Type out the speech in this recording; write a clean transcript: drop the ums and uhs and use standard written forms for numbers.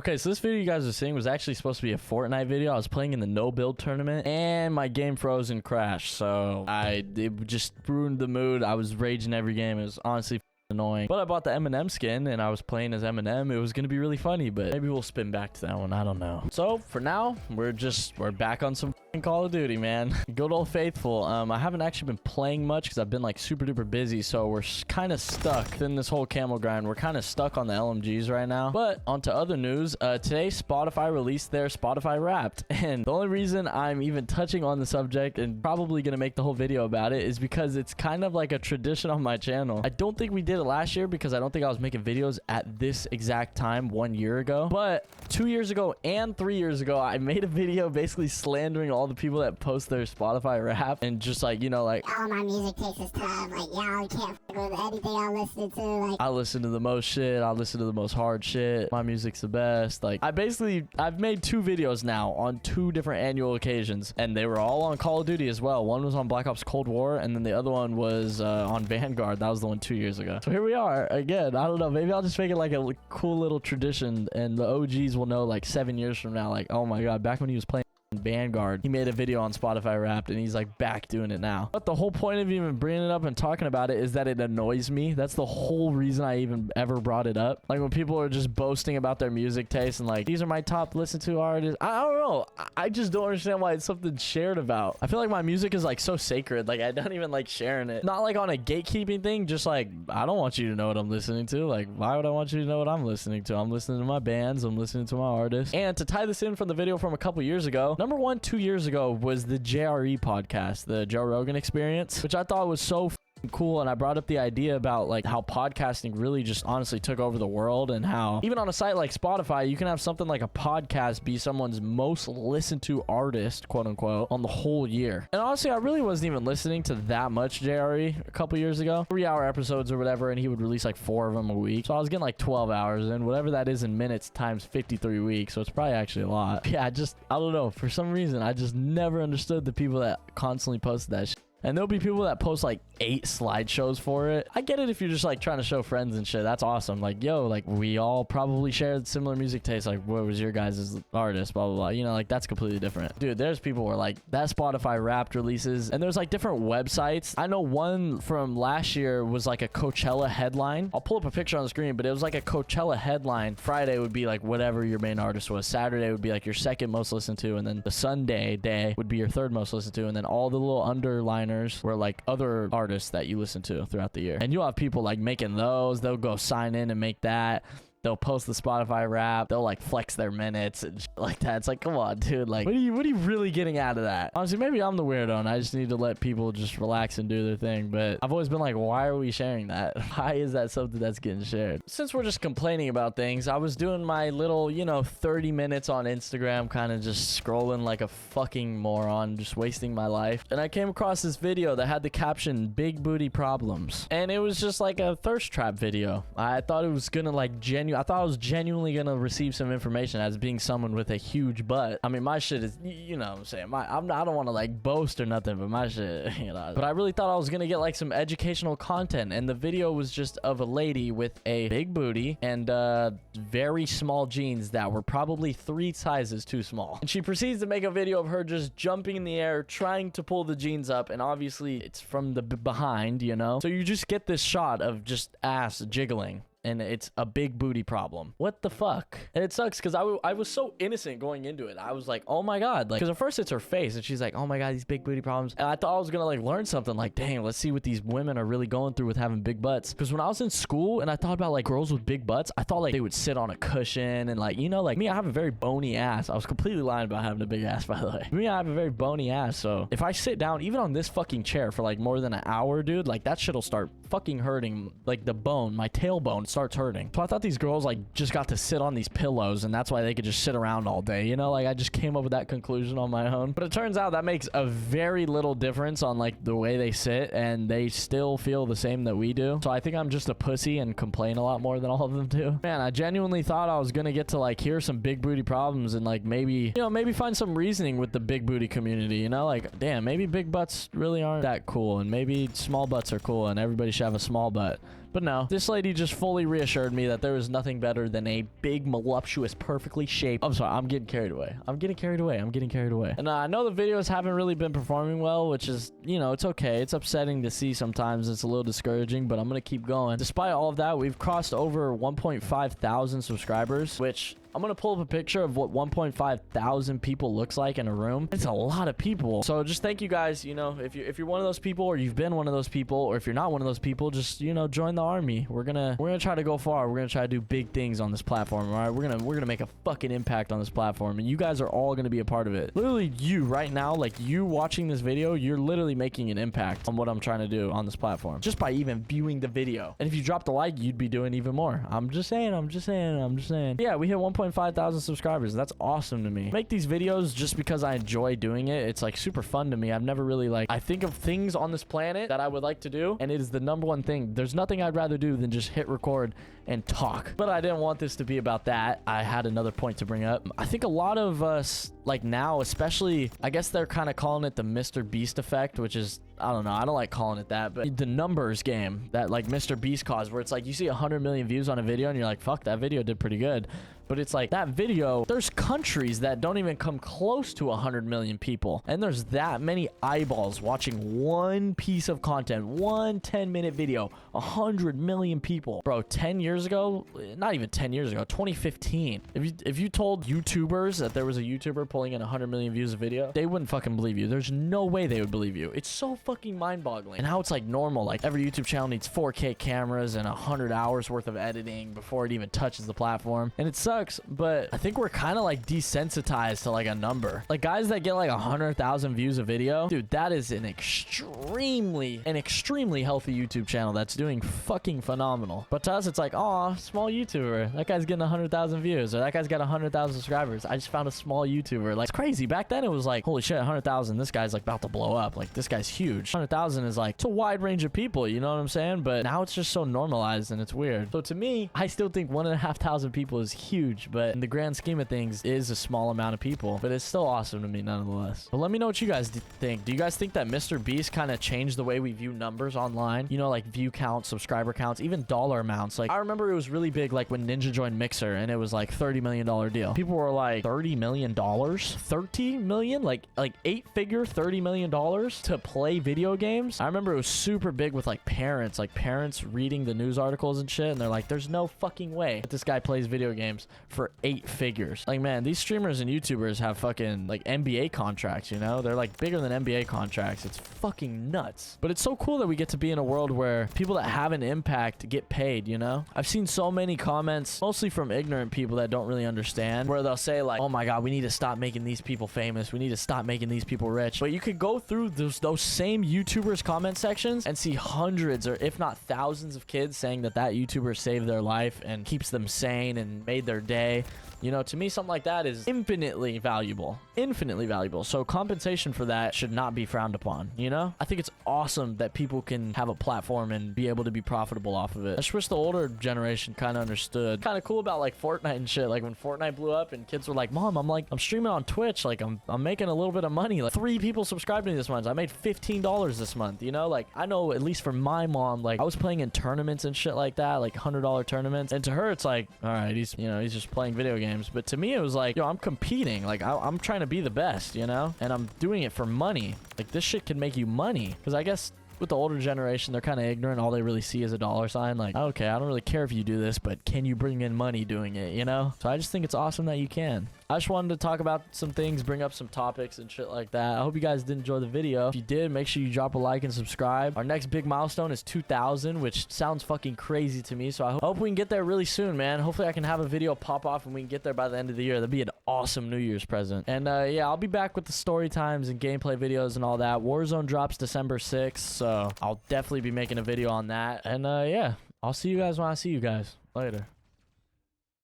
Okay, so this video you guys are seeing was actually supposed to be a Fortnite video. I was playing in the no build tournament and my game froze and crashed. So it just ruined the mood. I was raging every game. It was honestly annoying. But I bought the Eminem skin and I was playing as Eminem. It was going to be really funny, but maybe we'll spin back to that one. I don't know. So for now, we're back on some Call of Duty, man. Good old faithful. I haven't actually been playing much because I've been like super duper busy. So we're kind of stuck in this whole camo grind. We're kind of stuck on the LMGs right now. But on to other news. Today, Spotify released their Spotify Wrapped. And the only reason I'm even touching on the subject and probably going to make the whole video about it is because it's kind of like a tradition on my channel. I don't think we did it last year because I don't think I was making videos at this exact time 1 year ago. But 2 years ago and 3 years ago, I made a video basically slandering all the people that post their Spotify Wrapped and just like, you know, like, oh, my music taste is tough. Like, y'all can't fuck with anything I listen to. Like, I listen to the most shit. I listen to the most hard shit. My music's the best. Like, I've made 2 videos now on 2 different annual occasions, and they were all on Call of Duty as well. One was on Black Ops Cold War, and then the other one was on Vanguard. That was the one 2 years ago. So here we are again. I don't know. Maybe I'll just make it like a cool little tradition, and the OGs will know like 7 years from now, like, oh my God, back when he was playing Vanguard, he made a video on Spotify Wrapped and he's like back doing it now. But the whole point of even bringing it up and talking about it is that it annoys me. That's the whole reason I even ever brought it up. Like when people are just boasting about their music taste and like, these are my top listened to artists. I don't know. I just don't understand why it's something shared about. I feel like my music is like so sacred. Like I don't even like sharing it. Not like on a gatekeeping thing. Just like, I don't want you to know what I'm listening to. Like, why would I want you to know what I'm listening to? I'm listening to my bands. I'm listening to my artists. And to tie this in from the video from a couple years ago, number one, 2 years ago was the JRE podcast, the Joe Rogan Experience, which I thought was so cool. And I brought up the idea about like how podcasting really just honestly took over the world, and how even on a site like Spotify, you can have something like a podcast be someone's most listened to artist, quote unquote, on the whole year. And honestly, I really wasn't even listening to that much JRE a couple years ago, 3-hour episodes or whatever, and he would release like 4 of them a week. So I was getting like 12 hours in, whatever that is in minutes times 53 weeks. So it's probably actually a lot. Yeah, I don't know. For some reason, I just never understood the people that constantly posted that shit. And there'll be people that post like 8 slideshows for it. I get it if you're just like trying to show friends and shit. That's awesome. Like, yo, like we all probably shared similar music tastes. Like, what was your guys' artist? Blah, blah, blah. You know, like that's completely different. Dude, there's people who are like, that Spotify Wrapped releases. And there's like different websites. I know one from last year was like a Coachella headline. I'll pull up a picture on the screen, but it was like a Coachella headline. Friday would be like whatever your main artist was. Saturday would be like your second most listened to. And then the Sunday day would be your third most listened to. And then all the little underliners were like other artists that you listen to throughout the year. And you'll have people like making those. They'll go sign in and make that. They'll post the Spotify Wrapped. They'll like flex their minutes and shit like that. It's like, come on, dude. Like, what are you really getting out of that? Honestly, maybe I'm the weirdo and I just need to let people just relax and do their thing. But I've always been like, why are we sharing that? Why is that something that's getting shared? Since we're just complaining about things, I was doing my little, 30 minutes on Instagram, kind of just scrolling like a fucking moron, just wasting my life. And I came across this video that had the caption, "Big Booty Problems." And it was just like a thirst trap video. I thought it was gonna like I thought I was genuinely gonna receive some information as being someone with a huge butt. I mean, my shit is, you know what I'm saying. I don't want to like boast or nothing, but my shit, But I really thought I was gonna get like some educational content, and the video was just of a lady with a big booty and very small jeans that were probably 3 sizes too small. And she proceeds to make a video of her just jumping in the air, trying to pull the jeans up, and obviously it's from the behind, So you just get this shot of just ass jiggling. And it's a big booty problem. What the fuck? And it sucks because I was so innocent going into it. I was like, oh my God. Like, because at first it's her face and she's like, oh my God, these big booty problems. And I thought I was going to like learn something like, dang, let's see what these women are really going through with having big butts. Because when I was in school and I thought about like girls with big butts, I thought like they would sit on a cushion and like, like me, I have a very bony ass. I was completely lying about having a big ass, by the way. Me, I have a very bony ass. So if I sit down, even on this fucking chair for like more than an hour, dude, like that shit'll start fucking hurting. Like the bone, my tailbone starts hurting. So I thought these girls like just got to sit on these pillows and that's why they could just sit around all day. Like I just came up with that conclusion on my own. But it turns out that makes a very little difference on like the way they sit, and they still feel the same that we do. So I think I'm just a pussy and complain a lot more than all of them do. Man, I genuinely thought I was gonna get to like hear some big booty problems and like maybe, maybe find some reasoning with the big booty community, like, damn, maybe big butts really aren't that cool, and maybe small butts are cool and everybody should have a small butt. But no, this lady just fully reassured me that there is nothing better than a big, voluptuous, perfectly shaped... I'm sorry, I'm getting carried away. And I know the videos haven't really been performing well, which is, you know, it's okay. It's upsetting to see sometimes. It's a little discouraging, but I'm going to keep going. Despite all of that, we've crossed over 1.5 thousand subscribers, which... I'm going to pull up a picture of what 1.5 thousand people looks like in a room. It's a lot of people. So just thank you guys. You know, if you're one of those people, or you've been one of those people, or if you're not one of those people, just, you know, join the army. We're gonna try to go far. We're gonna try to do big things on this platform. All right, we're gonna make a fucking impact on this platform, and you guys are all gonna be a part of it. Literally, you right now, like you watching this video, you're literally making an impact on what I'm trying to do on this platform just by even viewing the video. And if you dropped a like, you'd be doing even more. I'm just saying. Yeah, we hit 1.5 thousand subscribers. That's awesome to me. I make these videos just because I enjoy doing it. It's like super fun to me. I've never really I think of things on this planet that I would like to do, and it is the #1 thing. There's nothing I'd rather do than just hit record and talk. But I didn't want this to be about that. I had another point to bring up. I think a lot of us, like now, especially, I guess they're kind of calling it the Mr. Beast effect, which is, I don't know. I don't like calling it that, but the numbers game that like Mr. Beast caused, where it's like you see 100 million views on a video and you're like, fuck, that video did pretty good. But it's like that video, there's countries that don't even come close to 100 million people. And there's that many eyeballs watching one piece of content, one 10-minute video, 100 million people. Bro, 10 years ago, not even 10 years ago, 2015. If you told YouTubers that there was a YouTuber pulling in 100 million views a video, they wouldn't fucking believe you. There's no way they would believe you. It's so fucking mind-boggling. And how it's like normal, like every YouTube channel needs 4K cameras and 100 hours worth of editing before it even touches the platform. And it sucks. But I think we're kind of like desensitized to like a number. Like guys that get like 100,000 views a video, dude, that is an extremely healthy YouTube channel that's doing fucking phenomenal. But to us, it's like, oh, small YouTuber, that guy's getting 100,000 views, or that guy's got 100,000 subscribers. I just found a small YouTuber. Like, it's crazy. Back then it was like, holy shit, 100,000, this guy's like about to blow up. Like, this guy's huge. 100,000 is like, it's a wide range of people, you know what I'm saying? But now it's just so normalized and it's weird. So to me, I still think 1,500 people is huge, but in the grand scheme of things is a small amount of people, but it's still awesome to me nonetheless. But let me know what you guys think. Do you guys think that Mr. Beast kind of changed the way we view numbers online? You know, like view counts, subscriber counts, even dollar amounts. Like I remember it was really big, like when Ninja joined Mixer and it was like $30 million deal. People were like, $30 million? 30 million? Like 8-figure $30 million to play video games? I remember it was super big with like parents reading the news articles and shit, and they're like, there's no fucking way that this guy plays video games for 8 figures. Like, man, these streamers and YouTubers have fucking like NBA contracts, you know? They're like bigger than NBA contracts. It's fucking nuts. But it's so cool that we get to be in a world where people that have an impact get paid, you know? I've seen so many comments, mostly from ignorant people that don't really understand, where they'll say like, oh my God, we need to stop making these people famous. We need to stop making these people rich. But you could go through those same YouTubers comment sections and see hundreds or if not thousands of kids saying that YouTuber saved their life and keeps them sane and made their day. You know, to me, something like that is infinitely valuable. So compensation for that should not be frowned upon, you know? I think it's awesome that people can have a platform and be able to be profitable off of it. I just wish the older generation kind of understood. Kind of cool about like Fortnite and shit. Like when Fortnite blew up and kids were like, Mom, I'm streaming on Twitch. Like I'm making a little bit of money. Like 3 people subscribed to me this month. I made $15 this month, you know? Like I know at least for my mom, like I was playing in tournaments and shit like that, like $100 tournaments. And to her, it's like, all right, he's just playing video games. But to me, it was like, yo, I'm competing. Like, I'm trying to be the best, you know? And I'm doing it for money. Like, this shit can make you money. Because I guess with the older generation, they're kind of ignorant. All they really see is a dollar sign. Like, okay, I don't really care if you do this, but can you bring in money doing it, you know? So I just think it's awesome that you can. I just wanted to talk about some things, bring up some topics and shit like that. I hope you guys did enjoy the video. If you did, make sure you drop a like and subscribe. Our next big milestone is 2,000, which sounds fucking crazy to me. So I hope we can get there really soon, man. Hopefully I can have a video pop off and we can get there by the end of the year. That'd be an awesome New Year's present. And yeah, I'll be back with the story times and gameplay videos and all that. Warzone drops December 6th, so I'll definitely be making a video on that. And yeah, I'll see you guys when I see you guys. Later.